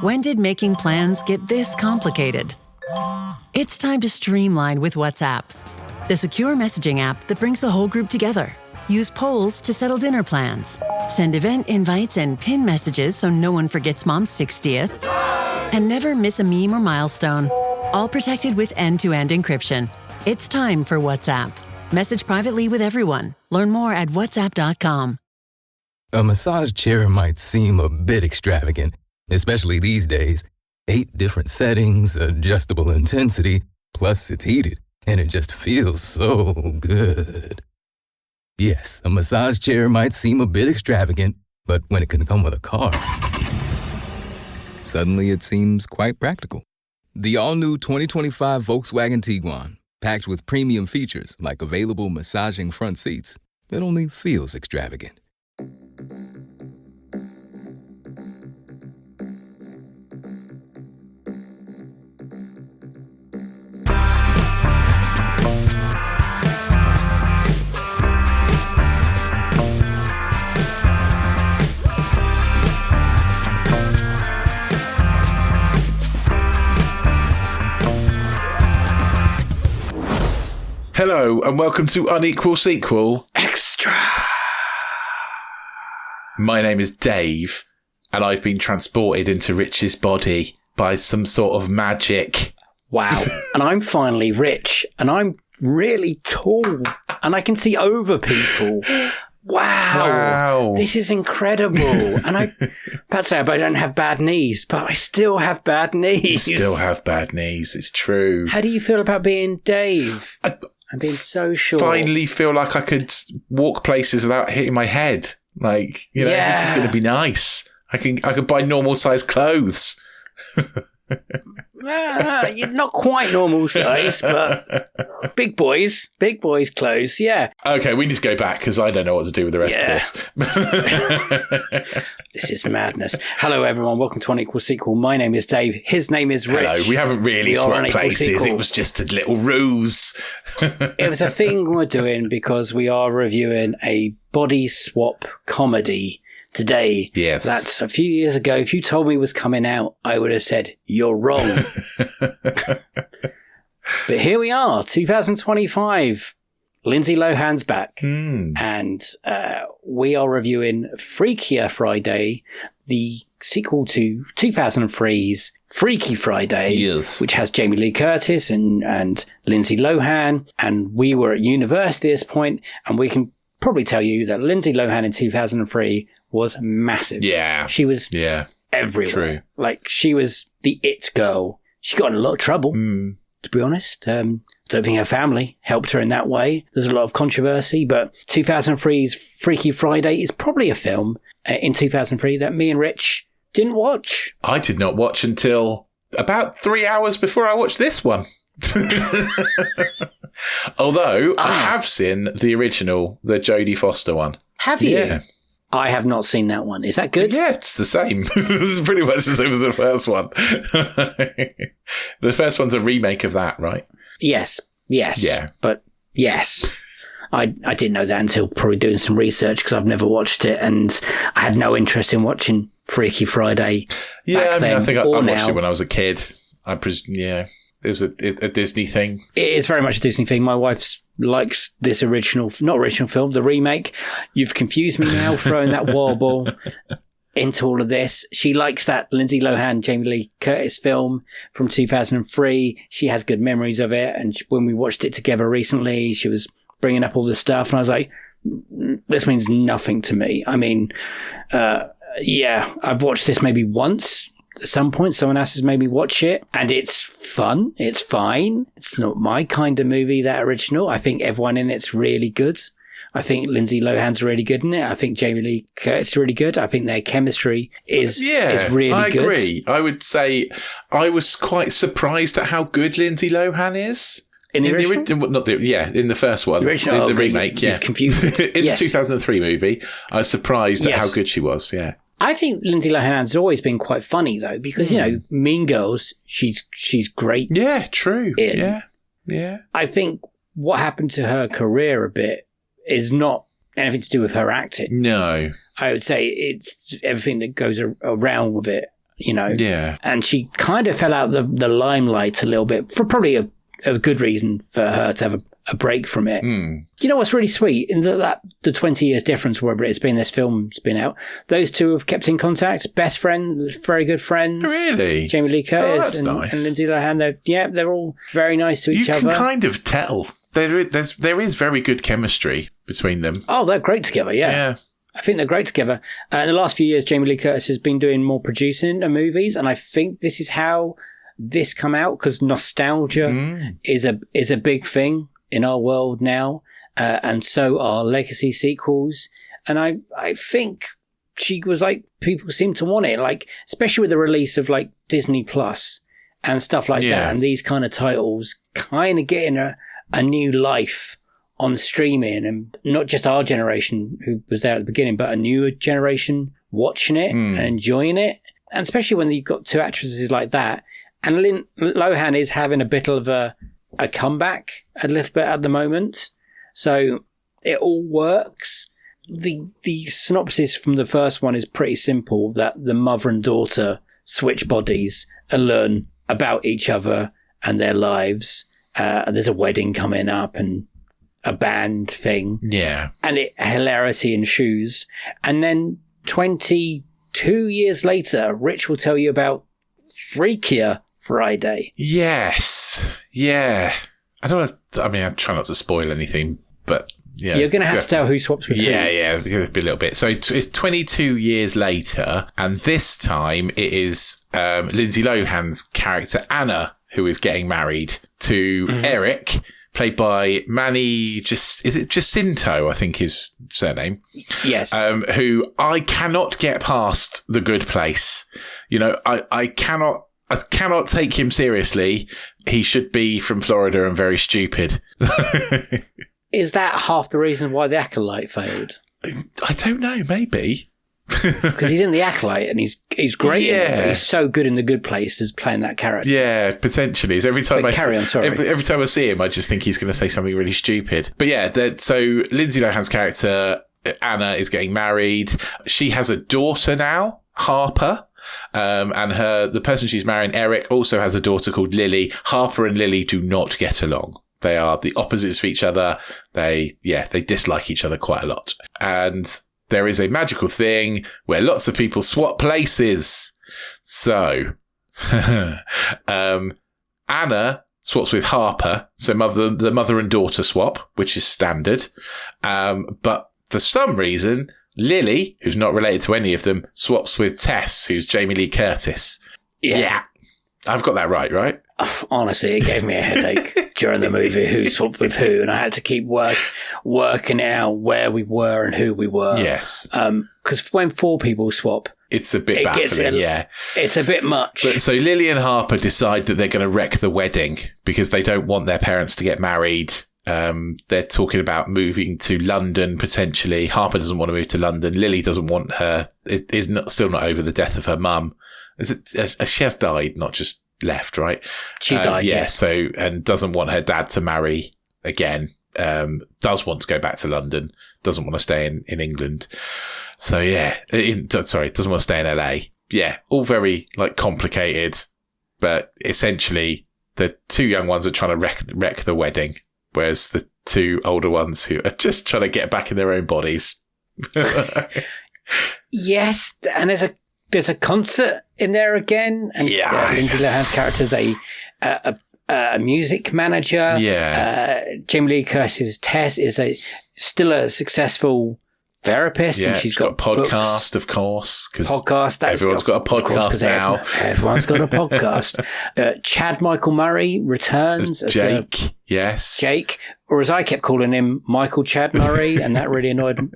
When did making plans get this complicated? It's time to streamline with WhatsApp, the secure messaging app that brings the whole group together. Use polls to settle dinner plans. Send event invites and pin messages so no one forgets Mom's 60th. And never miss a meme or milestone. All protected with end-to-end encryption. It's time for WhatsApp. Message privately with everyone. Learn more at whatsapp.com. A massage chair might seem a bit extravagant, especially these days. 8 different settings, adjustable intensity, plus it's heated, and it just feels so good. Yes, a massage chair might seem a bit extravagant, but when it can come with a car, suddenly it seems quite practical. The all-new 2025 Volkswagen Tiguan, packed with premium features like available massaging front seats, it only feels extravagant. Hello and welcome to Unequal Sequel Extra. My name is Dave and I've been transported into Rich's body by some sort of magic. Wow. And I'm finally Rich and I'm really tall and I can see over people. Wow. This is incredible. And I'm about to say I don't have bad knees, but I still have bad knees. You still have bad knees, it's true. How do you feel about being Dave? I'm being so short. Finally feel like I could walk places without hitting my head. Like, you know, This is going to be nice. I could buy normal size clothes. You're not quite normal size, but big boys clothes, yeah. Okay, we need to go back because I don't know what to do with the rest of this. This is madness. Hello, everyone. Welcome to Unequal Sequel. My name is Dave. His name is Rich. Hello. We haven't really swapped places. Sequel. It was just a little ruse. It was a thing we're doing because we are reviewing a body swap comedy today. Yes. That's a few years ago. If you told me it was coming out, I would have said, you're wrong. But here we are, 2025. Lindsay Lohan's back. And we are reviewing Freakier Friday, the sequel to 2003's Freaky Friday, which has Jamie Lee Curtis and Lindsay Lohan. And we were at university at this point, and we can probably tell you that Lindsay Lohan in 2003 was massive. Yeah. She was everywhere. True. Like, she was the it girl. She got in a lot of trouble, to be honest. I don't think her family helped her in that way. There's a lot of controversy, but 2003's Freaky Friday is probably a film in 2003 that me and Rich didn't watch. I did not watch until about 3 hours before I watched this one. Although I have seen the original, the Jodie Foster one. Have you? Yeah. I have not seen that one. Is that good? Yeah, it's the same. It's pretty much the same as the first one. The first one's a remake of that, right? Yes. Yeah. But yes. I didn't know that until probably doing some research because I've never watched it and I had no interest in watching Freaky Friday. Yeah, I think I watched it when I was a kid. It was a Disney thing. It is very much a Disney thing. My wife likes this not original film, the remake. You've confused me now, throwing that wobble into all of this. She likes that Lindsay Lohan, Jamie Lee Curtis film from 2003. She has good memories of it. And when we watched it together recently, she was bringing up all this stuff. And I was like, this means nothing to me. I mean, I've watched this maybe once. At some point, someone else has made me watch it, and it's fun. It's fine. It's not my kind of movie, that original. I think everyone in it's really good. I think Lindsay Lohan's really good in it. I think Jamie Lee Curtis is really good. I think their chemistry is really good. I agree. I would say I was quite surprised at how good Lindsay Lohan is. In the original? In the first one. The remake, You've confused it. In the 2003 movie, I was surprised at how good she was, yeah. I think Lindsay Lohan's always been quite funny, though, because, Mean Girls, she's great. Yeah, true. Yeah. I think what happened to her career a bit is not anything to do with her acting. No. I would say it's everything that goes around with it, you know. Yeah. And she kind of fell out the limelight a little bit for probably a good reason for her to have a break from it. You know what's really sweet? In that the 20 years difference, wherever it's been, this film's been out, those two have kept in contact, best friends, very good friends. Really? Jamie Lee Curtis and Lindsay Lohan. They're all very nice to each other. You can kind of tell. There is very good chemistry between them. Oh, they're great together, yeah. I think they're great together. In the last few years, Jamie Lee Curtis has been doing more producing of movies, and I think this is how this come out, because nostalgia is a big thing in our world now, and so are legacy sequels. And I think she was like, people seem to want it, like especially with the release of like Disney Plus and stuff like that, and these kind of titles kind of getting a new life on streaming, and not just our generation who was there at the beginning, but a newer generation watching it and enjoying it. And especially when you've got two actresses like that. And Lohan is having a bit of a comeback a little bit at the moment. So it all works. The synopsis from the first one is pretty simple, that the mother and daughter switch bodies and learn about each other and their lives. There's a wedding coming up and a band thing. Yeah. And hilarity ensues. And then 22 years later, Rich will tell you about Freakier Friday. Yes. Yeah. I try not to spoil anything, but yeah. You're going to have to tell who swaps with who. Yeah, it's going to be a little bit. So it's 22 years later, and this time it is Lindsay Lohan's character, Anna, who is getting married to Eric, played by Manny, is it Jacinto, I think his surname? Yes. Who I cannot get past The Good Place. You know, I cannot take him seriously. He should be from Florida and very stupid. Is that half the reason why The Acolyte failed? I don't know, maybe. Because he's in The Acolyte and he's great in it, but he's so good in The Good Place as playing that character. Yeah, potentially. So every time every time I see him, I just think he's going to say something really stupid. But yeah, so Lindsay Lohan's character, Anna, is getting married. She has a daughter now, Harper. And the person she's marrying, Eric, also has a daughter called Lily. Harper and Lily do not get along. They are the opposites of each other. They dislike each other quite a lot. And there is a magical thing where lots of people swap places. So, Anna swaps with Harper. So the mother and daughter swap, which is standard. But for some reason, Lily, who's not related to any of them, swaps with Tess, who's Jamie Lee Curtis. Yeah. I've got that right? Honestly, it gave me a headache during the movie, who swapped with who, and I had to keep working out where we were and who we were. Yes. Because when four people swap, it's a bit baffling, It's a bit much. But so Lily and Harper decide that they're going to wreck the wedding because they don't want their parents to get married. They're talking about moving to London, potentially. Harper doesn't want to move to London. Lily doesn't want still not over the death of her mum. She has died, not just left, right? She died, yes. So, and doesn't want her dad to marry again. Does want to go back to London. Doesn't want to stay in England. So yeah, doesn't want to stay in LA. Yeah, all very like complicated, but essentially the two young ones are trying to wreck the wedding, whereas the two older ones who are just trying to get back in their own bodies. Yes, and there's a concert in there again, and Lindsay Lohan's character is a music manager. Yeah, Jamie Lee Curtis's Tess is still a successful therapist, and she's got a podcast, books. Of course, because everyone's got a podcast now. Everyone's got a podcast. Chad Michael Murray returns as Jake. Jake, or as I kept calling him, Michael Chad Murray, and that really annoyed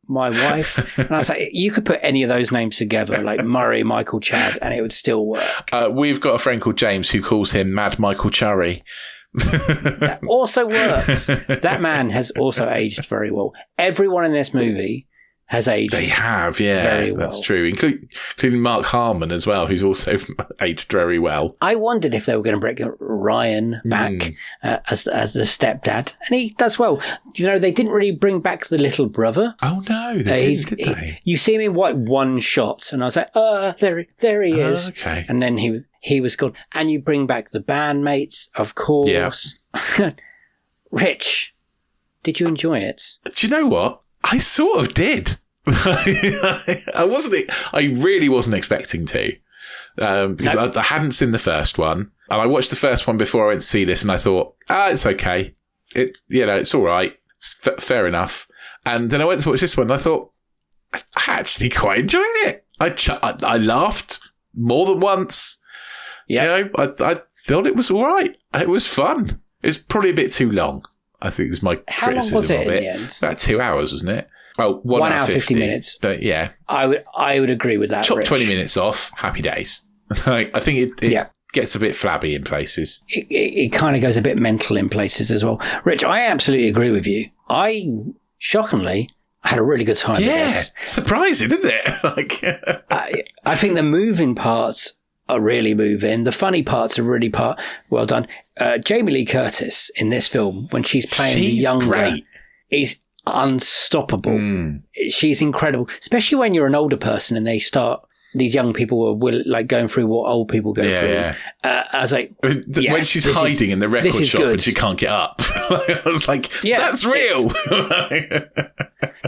my wife. And I was like, you could put any of those names together, like Murray, Michael, Chad, and it would still work. We've got a friend called James who calls him Mad Michael Churry. That also works. That man has also aged very well. Everyone in this movie has aged. They have, yeah, very well. That's true. Including Mark Harmon as well, who's also aged very well. I wondered if they were going to bring Ryan back as the stepdad, and he does well. You know, they didn't really bring back the little brother. Oh no, they didn't, did they? You see him in one shot, and I was like, there he is. Okay. And then he was gone. And you bring back the bandmates, of course. Yeah. Rich, did you enjoy it? Do you know what? I sort of did. I really wasn't expecting to, because I hadn't seen the first one, and I watched the first one before I went to see this, and I thought, it's okay. It's all right. It's fair enough. And then I went to watch this one, and I thought, I actually quite enjoyed it. I laughed more than once. Yeah, I thought it was all right. It was fun. It was probably a bit too long, I think is my criticism of it. How long was it in the end? About 2 hours, wasn't it? Oh, 1 hour 50 minutes. Yeah. I would agree with that. Chop Rich. 20 minutes off, happy days. I think it gets a bit flabby in places. It kind of goes a bit mental in places as well. Rich, I absolutely agree with you. I, shockingly, had a really good time with this. Surprising, isn't it? I think the moving parts are really moving. The funny parts are really well done. Jamie Lee Curtis in this film, when she's playing the younger, is unstoppable. She's incredible, especially when you're an older person and these young people are like going through what old people go through. Yeah. I was like, when she's hiding in the record shop and she can't get up, I was like, that's real.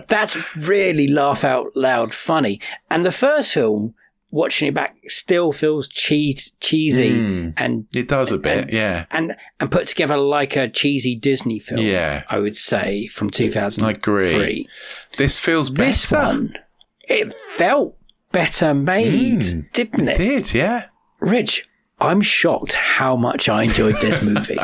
That's really laugh out loud funny. And the first film, watching it back, still feels cheesy, and it does a bit, and put together like a cheesy Disney film. Yeah, I would say from 2003. I agree. This feels better. This one, it felt better made, didn't it? It did, yeah. Rich, I'm shocked how much I enjoyed this movie.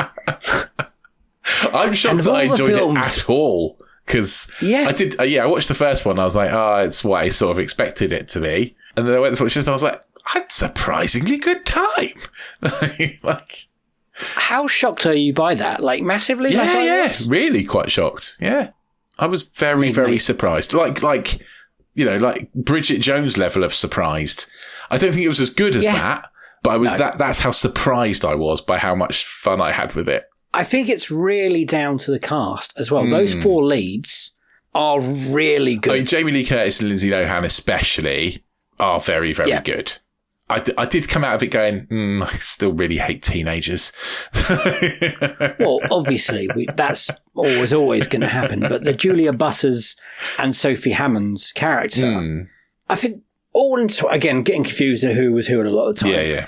I'm shocked that I enjoyed it at all. Because I did, I watched the first one. I was like, it's what I sort of expected it to be. And then I went to watch this and I was like, I had a surprisingly good time. Like, how shocked are you by that? Like, massively? Yeah, really quite shocked. Yeah. I was very, very surprised. Like Bridget Jones level of surprised. I don't think it was as good as that, but I was that's how surprised I was by how much fun I had with it. I think it's really down to the cast as well. Those 4 leads are really good. I mean, Jamie Lee Curtis and Lindsay Lohan especially are very, very good. I did come out of it going, I still really hate teenagers. Well, obviously, that's always going to happen. But the Julia Butters and Sophie Hammond's character, I think again, getting confused at who was who a lot of the time. Yeah.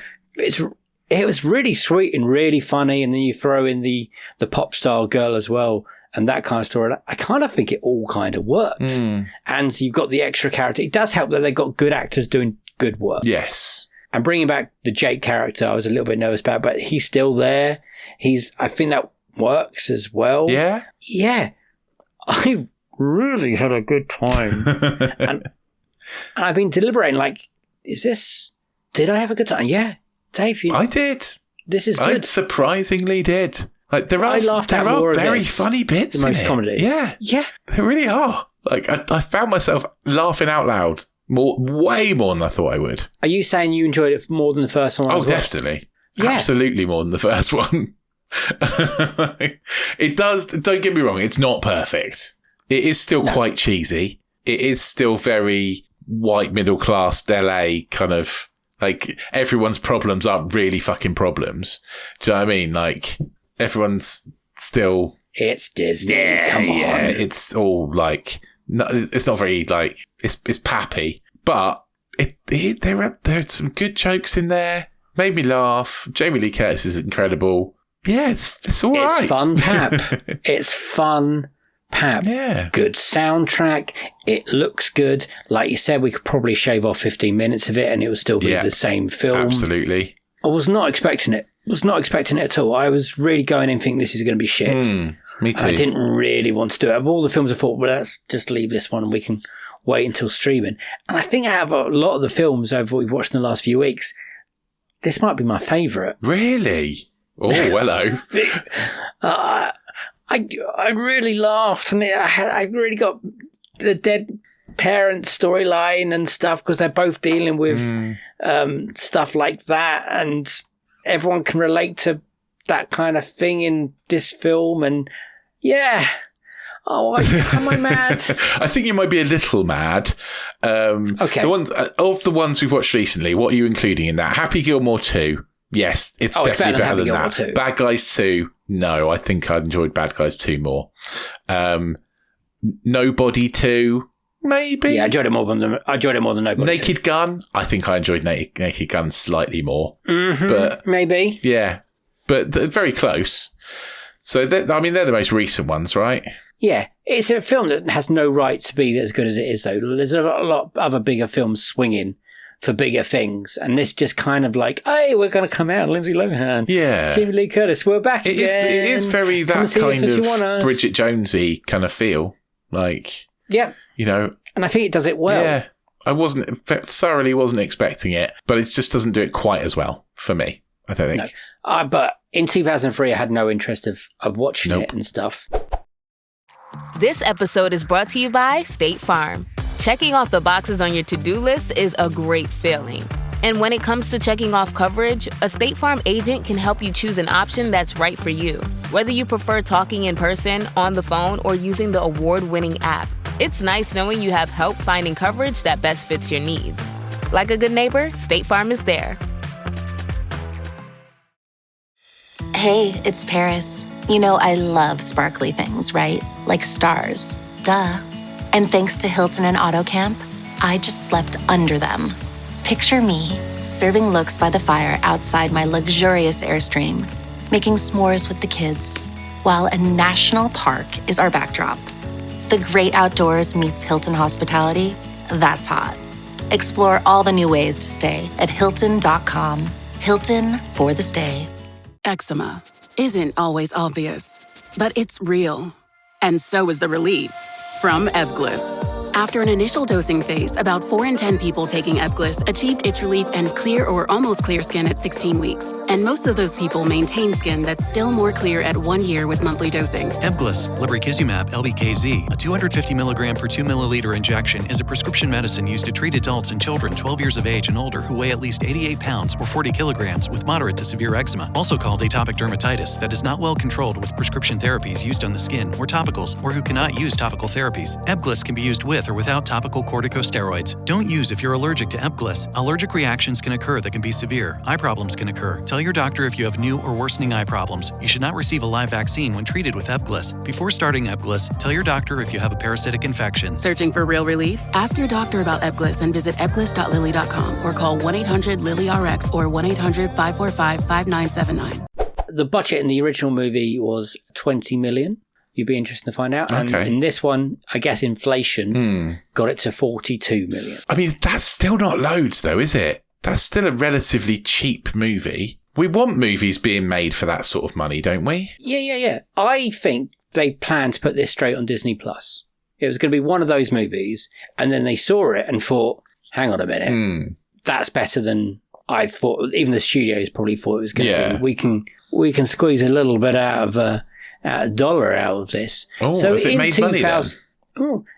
It was really sweet and really funny, and then you throw in the pop star girl as well, and that kind of story. I kind of think it all kind of worked. And you've got the extra character. It does help that they've got good actors doing good work. Yes. And bringing back the Jake character, I was a little bit nervous about, but he's still there. I think that works as well. Yeah? Yeah. I really had a good time. and I've been deliberating, like, did I have a good time? Yeah. Dave, I did. This is good. I surprisingly did. Like, there are very funny bits in it. Comedies. Yeah. They really are. Like, I found myself laughing out loud way more than I thought I would. Are you saying you enjoyed it more than the first one? Oh, definitely. Yeah. Absolutely more than the first one. It does. Don't get me wrong. It's not perfect. It is still quite cheesy. It is still very white middle class LA kind of. Like, everyone's problems aren't really fucking problems. Do you know what I mean? Like, everyone's still... It's Disney, come on. Yeah, it's all, like... it's not very, like... It's pappy. But there are some good jokes in there. Made me laugh. Jamie Lee Curtis is incredible. Yeah, it's all right. It's fun pap. It's fun pap. Yeah. Good soundtrack. It looks good. Like you said, we could probably shave off 15 minutes of it and it would still be the same film. Absolutely. I was not expecting it. At all. I was really going in thinking this is going to be shit. Me too. I didn't really want to do it. Of all the films, I thought, well, let's just leave this one and we can wait until streaming. And I think out of a lot of the films over what we've watched in the last few weeks, this might be my favourite. Really? Oh, hello. I really laughed, and I really got the dead parent storyline and stuff, because they're both dealing with stuff like that, and everyone can relate to that kind of thing in this film. And yeah. Oh, am I mad? I think you might be a little mad. Okay. Of the ones we've watched recently, what are you including in that? Happy Gilmore 2. Yes, it's definitely better than that. 2. Bad Guys 2. No, I think I enjoyed Bad Guys 2 more. Nobody 2. Maybe. Yeah, I enjoyed it more than Nobody. Naked 2. Gun. I think I enjoyed Naked Gun slightly more. Mm-hmm, but maybe. Yeah, but very close. So they're the most recent ones, right? Yeah, it's a film that has no right to be as good as it is, though. There's a lot of other bigger films swinging for bigger things, and this just kind of like, hey, we're going to come out, Lindsay Lohan, Jamie Lee Curtis, we're back again. It is very that kind of Bridget Jonesy kind of feel, like, yeah, and I think it does it well. Yeah, I thoroughly wasn't expecting it, but it just doesn't do it quite as well for me. I don't think. No, but in 2003, I had no interest of watching it and stuff. This episode is brought to you by State Farm. Checking off the boxes on your to-do list is a great feeling. And when it comes to checking off coverage, a State Farm agent can help you choose an option that's right for you. Whether you prefer talking in person, on the phone, or using the award-winning app, it's nice knowing you have help finding coverage that best fits your needs. Like a good neighbor, State Farm is there. Hey, it's Paris. I love sparkly things, right? Like stars. Duh. And thanks to Hilton and Auto Camp, I just slept under them. Picture me, serving looks by the fire outside my luxurious Airstream, making s'mores with the kids, while a national park is our backdrop. The great outdoors meets Hilton hospitality. That's hot. Explore all the new ways to stay at Hilton.com. Hilton for the stay. Eczema isn't always obvious, but it's real. And so is the relief from Ebglyss. After an initial dosing phase, about 4 in 10 people taking Ebglyss achieved itch relief and clear or almost clear skin at 16 weeks. And most of those people maintain skin that's still more clear at 1 year with monthly dosing. Ebglyss, lebrikizumab LBKZ, a 250 milligram per 2 milliliter injection, is a prescription medicine used to treat adults and children 12 years of age and older who weigh at least 88 pounds or 40 kilograms with moderate to severe eczema, also called atopic dermatitis, that is not well controlled with prescription therapies used on the skin or topicals, or who cannot use topical therapies. Ebglyss can be used with or without topical corticosteroids. Don't use if you're allergic to Ebglyss. Allergic reactions can occur that can be severe. Eye problems can occur. Tell your doctor if you have new or worsening eye problems. You should not receive a live vaccine when treated with Ebglyss. Before starting Ebglyss, tell your doctor if you have a parasitic infection. Searching for real relief? Ask your doctor about Ebglyss and visit ebglyss.lilly.com or call 1-800-LILY-RX or 1-800-545-5979. The budget in the original movie was 20 million. You'd be interested to find out. Okay. And in this one, I guess inflation got it to 42 million. I mean, that's still not loads, though, is it? That's still a relatively cheap movie. We want movies being made for that sort of money, don't we? Yeah. I think they planned to put this straight on Disney+. It was going to be one of those movies, and then they saw it and thought, hang on a minute, that's better than I thought. Even the studios probably thought it was going to be. We can squeeze a little bit out of a dollar out of this. Oh, so has it made money then?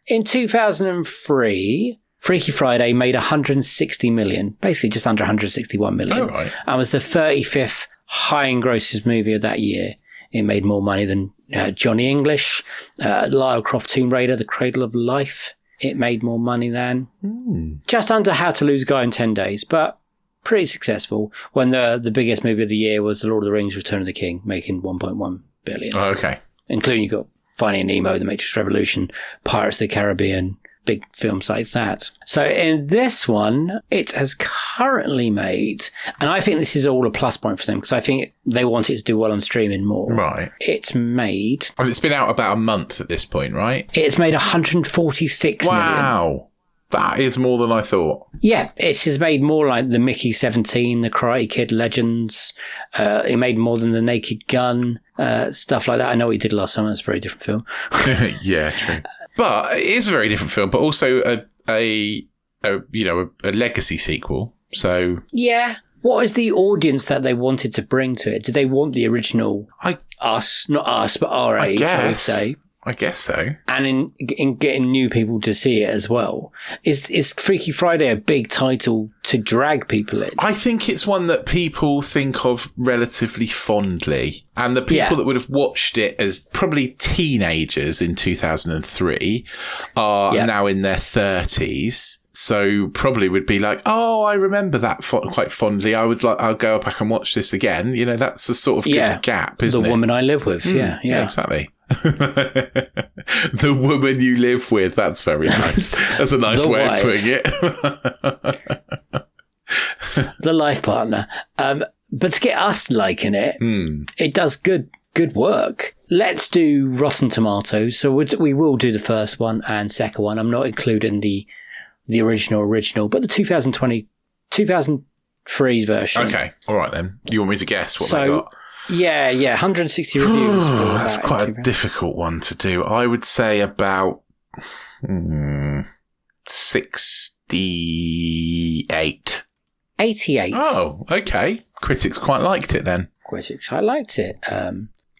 In 2003, Freaky Friday made 160 million, basically just under 161 million. Oh, right. And was the 35th high grossest movie of that year. It made more money than Johnny English, Lara Croft Tomb Raider, The Cradle of Life. It made more money than just under How to Lose a Guy in 10 Days, but pretty successful. When the biggest movie of the year was The Lord of the Rings, Return of the King, making 1.1 billion. Oh, okay. Including you've got Finding Nemo, The Matrix Revolution, Pirates of the Caribbean, big films like that. So in this one, it has currently made, and I think this is all a plus point for them because I think they want it to do well on streaming more. Right. It's made... And it's been out about a month at this point, right? It's made 146 million. Wow. That is more than I thought. Yeah, it has made more like the Mickey 17, the Karate Kid Legends. It made more than the Naked Gun, stuff like that. I know what you did last summer. It's a very different film. Yeah, true. But it is a very different film, but also a legacy sequel. So yeah, what is the audience that they wanted to bring to it? Did they want the original us, not us, but our age? I would say. I guess so. And in getting new people to see it as well. Is Freaky Friday a big title to drag people in? I think it's one that people think of relatively fondly. And the people that would have watched it as probably teenagers in 2003 are now in their 30s. So probably would be like, oh, I remember that quite fondly. I'll go back and watch this again. You know, that's a sort of good gap, isn't it? The woman I live with. Yeah, exactly. The woman you live with. That's very nice. That's a nice way of putting it. The life partner. But to get us liking it, it does good work. Let's do Rotten Tomatoes. So we will do the first one and second one. I'm not including the original, but the 2003 version. Okay, all right then. You want me to guess what they got? Yeah, 160 reviews. That's quite a difficult one to do. I would say about 68. 88. Oh, okay. Critics quite liked it then. Critics quite liked it.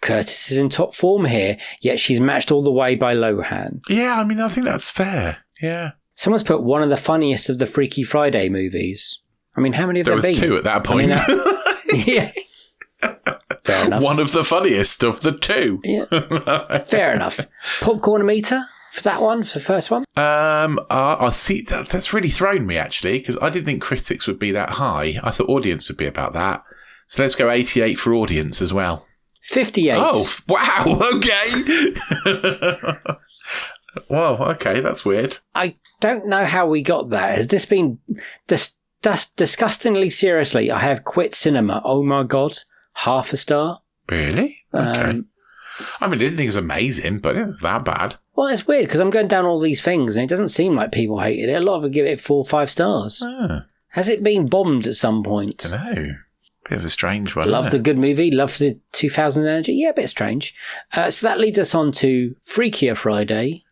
Curtis is in top form here, yet she's matched all the way by Lohan. Yeah, I mean, I think that's fair. Yeah. Someone's put one of the funniest of the Freaky Friday movies. I mean, how many have there been? There was two at that point. Yeah. Fair enough. One of the funniest of the two. Yeah. Fair enough. Popcorn meter for that one, for the first one? I see. That's really thrown me, actually, because I didn't think critics would be that high. I thought audience would be about that. So let's go 88 for audience as well. 58. Oh, wow. Okay. Whoa, okay, that's weird. I don't know how we got that. Has this been disgustingly seriously? I have quit cinema. Oh my God. Half a star. Really? Okay. I mean, I didn't think it was amazing, but it was that bad. Well, it's weird because I'm going down all these things and it doesn't seem like people hated it. A lot of them give it 4 or 5 stars. Has it been bombed at some point? I don't know. Bit of a strange one. Love the good movie. Love the 2000 energy. Yeah, a bit strange. So that leads us on to Freakier Friday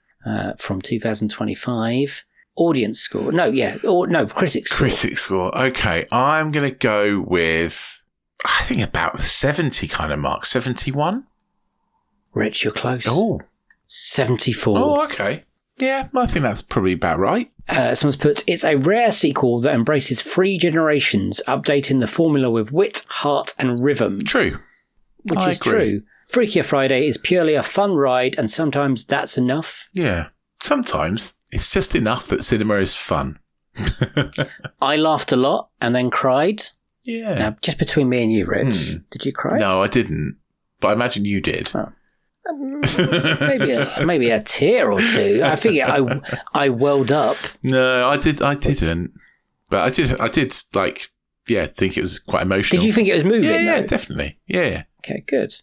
from 2025. Audience score. Critics score. Critics score. Okay, I'm going to go with, I think about the 70 kind of mark. 71? Rich, you're close. Oh. 74. Oh, okay. Yeah, I think that's probably about right. Someone's put, it's a rare sequel that embraces 3 generations, updating the formula with wit, heart, and rhythm. True. Which is true. Freakier Friday is purely a fun ride, and sometimes that's enough. Yeah. Sometimes it's just enough that cinema is fun. I laughed a lot and then cried. Yeah. Now, just between me and you, Rich, did you cry? No, I didn't. But I imagine you did. Oh. Maybe a tear or two. I figure I welled up. No, I didn't. But I did think it was quite emotional. Did you think it was moving? Yeah, definitely. Yeah. Okay, good.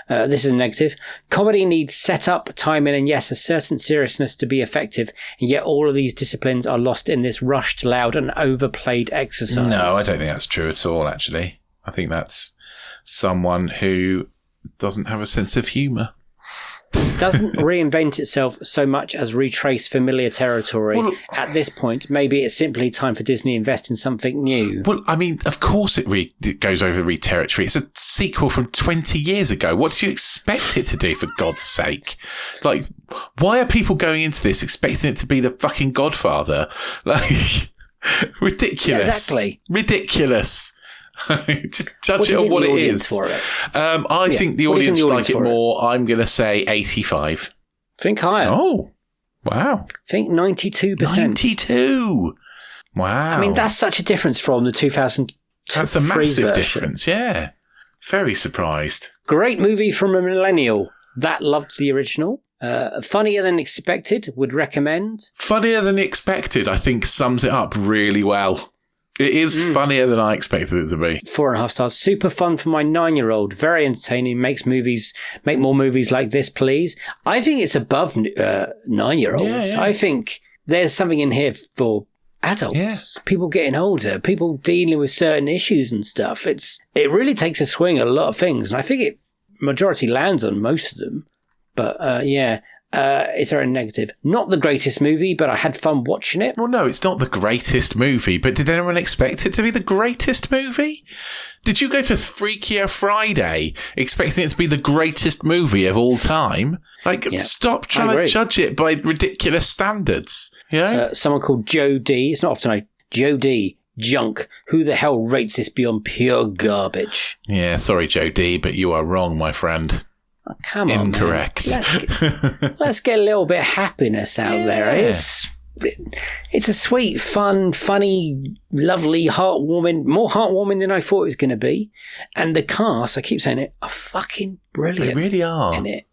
This is a negative. Comedy needs setup, timing, and yes, a certain seriousness to be effective. And yet all of these disciplines are lost in this rushed, loud, and overplayed exercise. No, I don't think that's true at all, actually. I think that's someone who doesn't have a sense of humour. Doesn't reinvent itself so much as retrace familiar territory. Well, at this point, maybe it's simply time for Disney to invest in something new. Well, I mean, of course it goes over the territory. It's a sequel from 20 years ago. What do you expect it to do, for God's sake? Like, why are people going into this expecting it to be the fucking Godfather? Like, ridiculous. Yeah, exactly. Ridiculous. Just judge it on what it is. I think the audience like it more. I'm going to say 85. Think higher. Oh, wow. Think 92%. 92. Wow. I mean, that's such a difference from the 2000. That's a massive difference. Yeah. Very surprised. Great movie from a millennial that loved the original. Funnier than expected. Would recommend. Funnier than expected, I think, sums it up really well. It is funnier than I expected it to be. 4.5 stars. Super fun for my 9-year-old. Very entertaining. Make more movies like this, please. I think it's above 9-year-olds. Yeah. I think there's something in here for adults. Yeah. People getting older. People dealing with certain issues and stuff. It really takes a swing at a lot of things. And I think it majority lands on most of them. But Is there a negative? Not the greatest movie, but I had fun watching it. Well, no, it's not the greatest movie, but did anyone expect it to be the greatest movie? Did you go to Freakier Friday expecting it to be the greatest movie of all time? Stop trying to judge it by ridiculous standards. Yeah. Someone called Joe D. It's not often Joe D. Junk. Who the hell rates this beyond pure garbage? Yeah, sorry, Joe D, but you are wrong, my friend. Oh, come on, incorrect. Let's get a little bit of happiness out there. It's a sweet, fun, funny, lovely, heartwarming, more heartwarming than I thought it was going to be. And the cast, I keep saying it, are fucking brilliant. They really are. In it.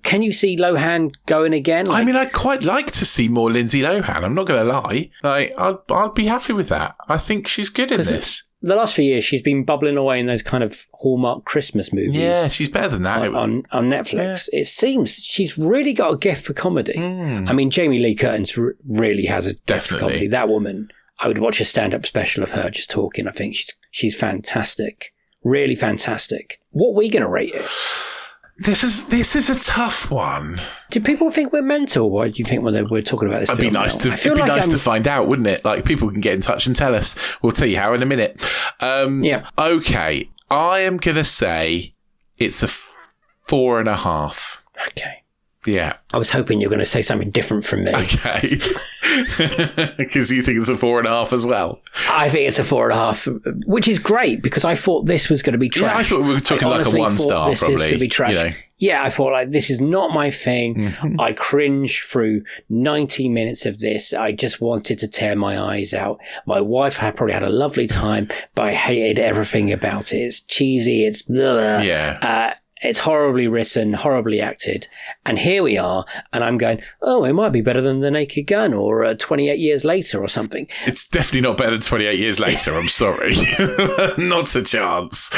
Can you see Lohan going again? I'd quite like to see more Lindsay Lohan. I'm not going to lie. I'll be happy with that. I think she's good in this. The last few years, she's been bubbling away in those kind of Hallmark Christmas movies. Yeah, she's better than that. On Netflix. Yeah. It seems she's really got a gift for comedy. I mean, Jamie Lee Curtis really has a gift for comedy. That woman, I would watch a stand-up special of her just talking. I think she's fantastic. Really fantastic. What are we going to rate it? This is a tough one. Do people think we're mental? Why do you think when we're talking about this? It'd be nice to find out, wouldn't it? Like, people can get in touch and tell us. We'll tell you how in a minute. Yeah. Okay. I am going to say it's a 4.5. Okay. Yeah. I was hoping you were going to say something different from me. Okay. Because you think it's a 4.5 as well. I think it's a 4.5, which is great because I thought this was going to be trash. Yeah, I thought we were talking like a 1 star, this probably. Is going to be trash. You know. Yeah, I thought this is not my thing. Mm-hmm. I cringe through 90 minutes of this. I just wanted to tear my eyes out. My wife probably had a lovely time, but I hated everything about it. It's cheesy. It's blah. Yeah. It's horribly written, horribly acted. And here we are, and I'm going, oh, it might be better than The Naked Gun or 28 Years Later or something. It's definitely not better than 28 Years Later, I'm sorry. Not a chance.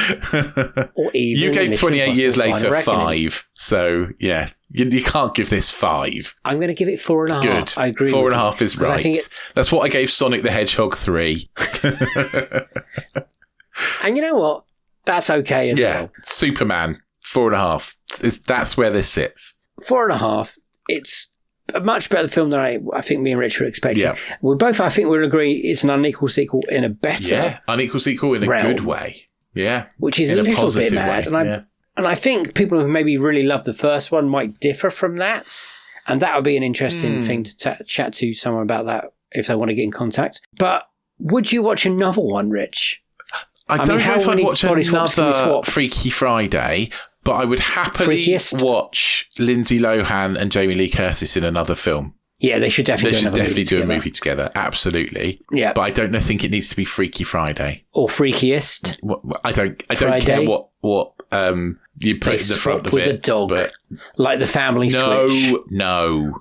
Or even you gave 28 Years Later 5, so yeah. You can't give this 5. I'm going to give it 4.5. Good. I agree. 4.5 is right. That's what I gave Sonic the Hedgehog 3. And you know what? That's okay as well. Superman. 4.5. That's where this sits. 4.5. It's a much better film than I think me and Rich were expecting. Yeah. I think we'll agree it's an unequal sequel in a better unequal sequel in a good way. Yeah. Which is a little bit mad. And I think people who maybe really love the first one might differ from that. And that would be an interesting thing to chat to someone about that if they want to get in contact. But would you watch another one, Rich? I don't know if I'd watch another Freaky Friday, but I would happily watch Lindsay Lohan and Jamie Lee Curtis in another film. Yeah, they should definitely do a movie together. Absolutely. Yeah. But I don't think it needs to be Freaky Friday. Or Freakiest. I don't care what you put in the front of it. With a dog. But like the family switch. No.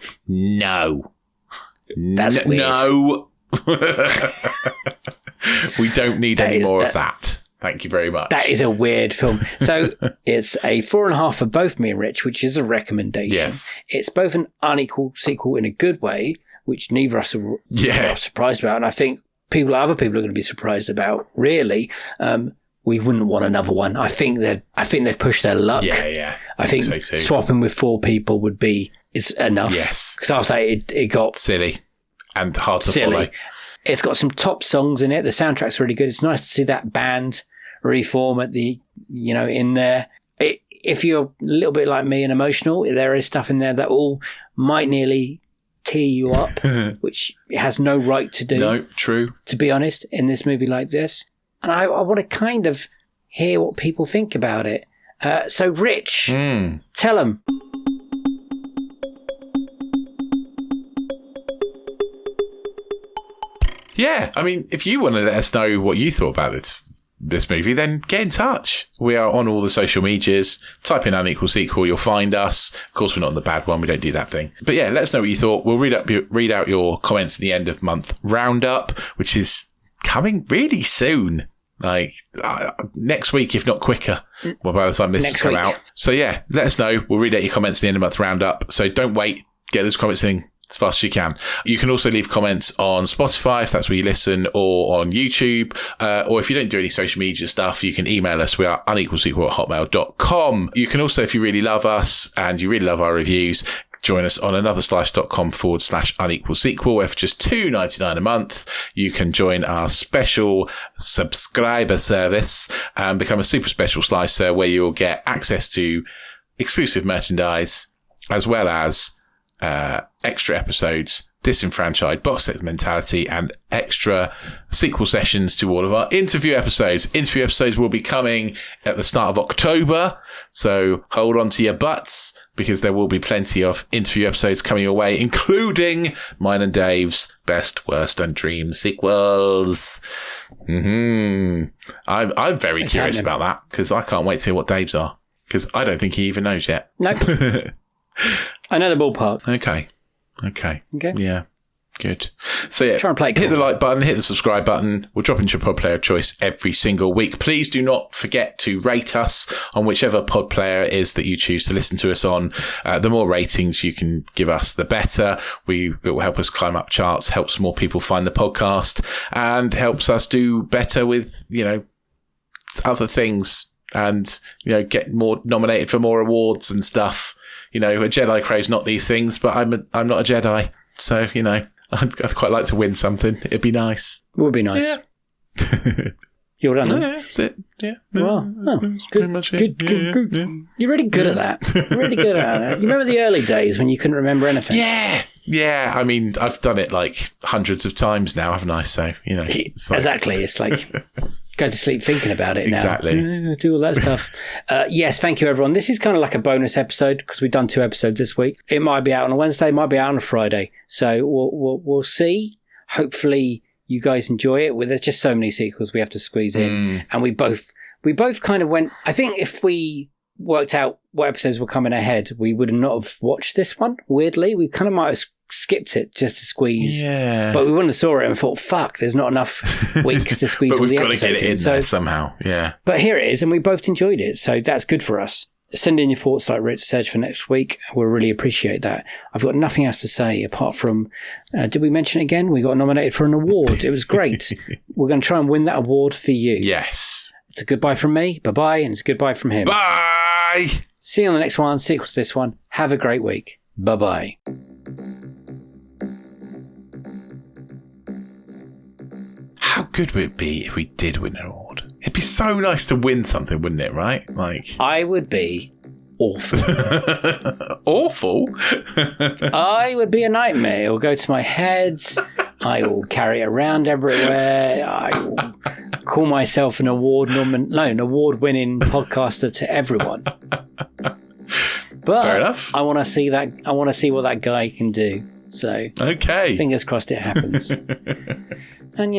That's weird. No. We don't need any more of that. Thank you very much. That is a weird film. So it's a 4.5 for both me and Rich, which is a recommendation. Yes. It's both an unequal sequel in a good way, which neither of us are surprised about. And I think other people are going to be surprised about, really. We wouldn't want another one. I think they've pushed their luck. Yeah. I think so swapping with 4 people is enough. Yes. Because after that, it got silly and hard to follow. It's got some top songs in it. The soundtrack's really good. It's nice to see that band reform at in there. If you're a little bit like me and emotional, there is stuff in there that all might nearly tear you up, which it has no right to do. No, true. To be honest, in this movie like this. And I want to kind of hear what people think about it. So, Rich, tell them. Yeah, I mean, if you want to let us know what you thought about this movie, then get in touch. We are on all the social medias. Type in Unequal Sequel, you'll find us. Of course, we're not on the bad one. We don't do that thing. But yeah, let us know what you thought. We'll read out your comments at the end of month roundup, which is coming really soon. Like next week, if not quicker. Well, by the time this has come out. So yeah, let us know. We'll read out your comments at the end of month roundup. So don't wait. Get those comments in as fast as you can. You can also leave comments on Spotify if that's where you listen, or on YouTube, or if you don't do any social media stuff, you can email us. We are unequalsequel@hotmail.com. You can also, if you really love us and you really love our reviews, join us on anotherslice.com/unequalsequel, where for just $2.99 a month, you can join our special subscriber service and become a super special slicer, where you'll get access to exclusive merchandise, as well as extra episodes, disenfranchised box set mentality, and extra sequel sessions to all of our interview episodes. Interview episodes will be coming at the start of October, so hold on to your butts, because there will be plenty of interview episodes coming your way, including mine and Dave's best, worst, and dream sequels. I'm very curious about that, because I can't wait to hear what Dave's are, because I don't think he even knows yet. Nope. I know the ballpark. Okay. Yeah. Good. So yeah, try and play it cool. Hit the like button, hit the subscribe button. We'll drop into your pod player of choice every single week. Please do not forget to rate us on whichever pod player it is that you choose to listen to us on. The more ratings you can give us, the better. It will help us climb up charts, helps more people find the podcast, and helps us do better with, other things, and, get more nominated for more awards and stuff. A Jedi craves not these things, but I'm not a Jedi. So, I'd quite like to win something. It'd be nice. It would be nice. Yeah. You're done. Yeah, that's it. Yeah. Well, that's pretty much it. Good. You're really good at that. Really good at that. You remember the early days when you couldn't remember anything? Yeah. I mean, I've done it like hundreds of times now, haven't I? So, it's exactly. It's like go to sleep thinking about it now. Exactly. Do all that stuff. Yes, thank you, everyone. This is kind of like a bonus episode because we've done 2 episodes this week. It might be out on a Wednesday, might be out on a Friday. So we'll see. Hopefully you guys enjoy it. There's just so many sequels we have to squeeze in. And we both kind of went, I think if we worked out what episodes were coming ahead, we would not have watched this one, weirdly. We kind of might have skipped it just to squeeze. Yeah. But we wouldn't have saw it and thought, fuck, there's not enough weeks to squeeze all the episodes. But we've got to get it in there somehow. Yeah. But here it is, and we both enjoyed it. So that's good for us. Send in your thoughts like Rich said for next week. We'll really appreciate that. I've got nothing else to say apart from, did we mention it again? We got nominated for an award. It was great. We're going to try and win that award for you. Yes. It's a goodbye from me. Bye-bye. And it's a goodbye from him. Bye. See you on the next one. Sequel to this one. Have a great week. Bye-bye. How good would it be if we did win an award? It'd be so nice to win something, wouldn't it, right? I would be awful. Awful? I would be a nightmare. It will go to my head. I will carry it around everywhere. I will call myself an award-winning podcaster to everyone. But fair enough. I want to see that. I want to see what that guy can do. So, okay. Fingers crossed it happens. And,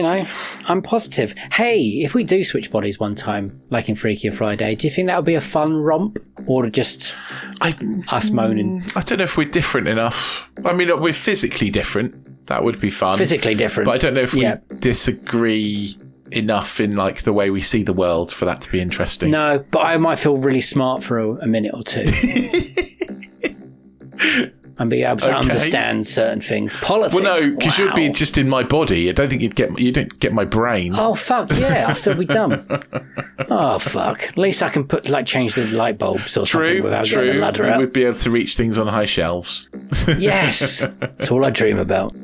I'm positive. Hey, if we do switch bodies one time, like in Freakier Friday, do you think that would be a fun romp? Or just us moaning? I don't know if we're different enough. I mean, we're physically different. That would be fun. Physically different. But I don't know if we disagree enough in the way we see the world for that to be interesting. No, but I might feel really smart for a minute or two. And be able to understand certain things. Politics. Well, no, because you'd be just in my body. I don't think you don't get my brain. Oh fuck yeah! I'll still be dumb. Oh fuck! At least I can change the light bulbs or something without getting the ladder out. We'd be able to reach things on high shelves. Yes, that's all I dream about.